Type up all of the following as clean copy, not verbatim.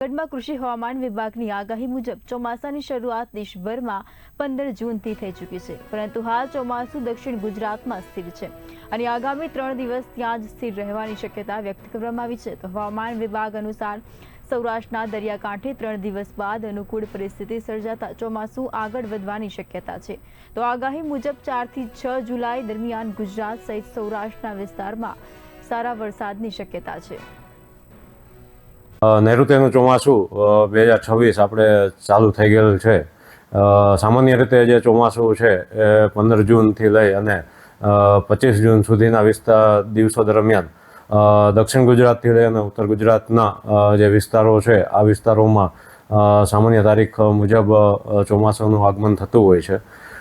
જૂનાગઢમાં કૃષિ હવામાન વિભાગની આગાહી મુજબ ચોમાસાની શરૂઆત દેશભરમાં 15 જૂનથી થઈ ચૂકી છે, પરંતુ હાલ ચોમાસું દક્ષિણ ગુજરાતમાં સ્થિર છે અને આગામી 3 દિવસ ત્યાં જ સ્થિર રહેવાની શક્યતા વ્યક્ત કરવામાં આવી છે. તો હવામાન વિભાગ અનુસાર સૌરાષ્ટ્રના દરિયાકાંઠે 3 દિવસ બાદ અનુકૂળ પરિસ્થિતિ સર્જાતા ચોમાસું આગળ વધવાની શક્યતા છે. તો આગાહી મુજબ 4 થી 6 જુલાઈ દરમિયાન ગુજરાત સહિત સૌરાષ્ટ્રના વિસ્તારમાં સારા વરસાદની શક્યતા છે. નૈઋત્યનું ચોમાસું 2026 આપણે ચાલુ થઈ ગયેલું છે. સામાન્ય રીતે જે ચોમાસું છે એ 15 જૂનથી લઈ અને 25 જૂન સુધીના દિવસો દરમિયાન દક્ષિણ ગુજરાતથી લઈ અને ઉત્તર ગુજરાતના જે વિસ્તારો છે આ વિસ્તારોમાં સામાન્ય તારીખ મુજબ ચોમાસાનું આગમન થતું હોય છે.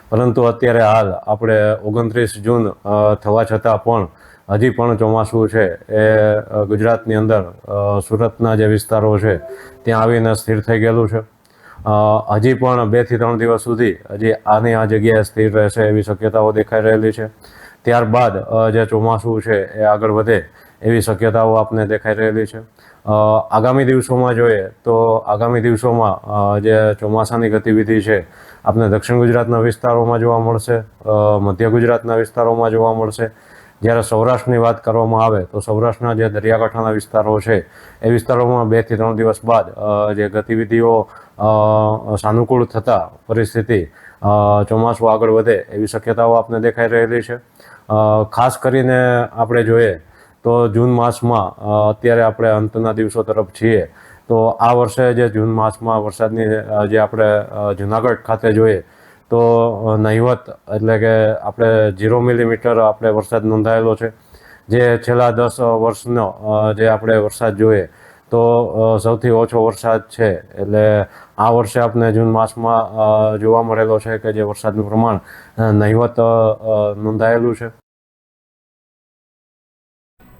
પરંતુ અત્યારે હાલ આપણે 29 જૂન થવા છતાં પણ હજી પણ ચોમાસું છે એ ગુજરાતની અંદર સુરતના જે વિસ્તારો છે ત્યાં આવીને સ્થિર થઈ ગયેલું છે. હજી પણ 2 થી 3 દિવસ સુધી હજી આની આ જગ્યાએ સ્થિર રહેશે એવી શક્યતાઓ દેખાઈ રહેલી છે. ત્યારબાદ જે ચોમાસું છે એ આગળ વધે એવી શક્યતાઓ આપને દેખાઈ રહેલી છે. આગામી દિવસોમાં જોઈએ તો આગામી દિવસોમાં જે ચોમાસાની ગતિવિધિ છે આપને દક્ષિણ ગુજરાતના વિસ્તારોમાં જોવા મળશે, મધ્ય ગુજરાતના વિસ્તારોમાં જોવા મળશે. જ્યારે સૌરાષ્ટ્રની વાત કરવામાં આવે તો સૌરાષ્ટ્રના જે દરિયાકાંઠાના વિસ્તારો છે એ વિસ્તારોમાં 2 થી 3 દિવસ બાદ જે ગતિવિધિઓ સાનુકૂળ થતાં પરિસ્થિતિ ચોમાસું આગળ વધે એવી શક્યતાઓ આપને દેખાઈ રહેલી છે. ખાસ કરીને આપણે જોઈએ તો જૂન માસમાં અત્યારે આપણે અંતના દિવસો તરફ છીએ તો આ વર્ષે જે જૂન માસમાં વરસાદની જે આપણે જૂનાગઢ ખાતે જોઈએ તો નહિવત એટલે કે આપણે 0 મિલીમીટર આપણે વરસાદ નોંધાયેલો છે, જે છેલ્લા 10 વર્ષનો જે આપણે વરસાદ જોઈએ તો સૌથી ઓછો વરસાદ છે. એટલે આ વર્ષે આપણે જૂન માસમાં જોવા મળેલો છે કે જે વરસાદનું પ્રમાણ નહિવત નોંધાયેલું છે.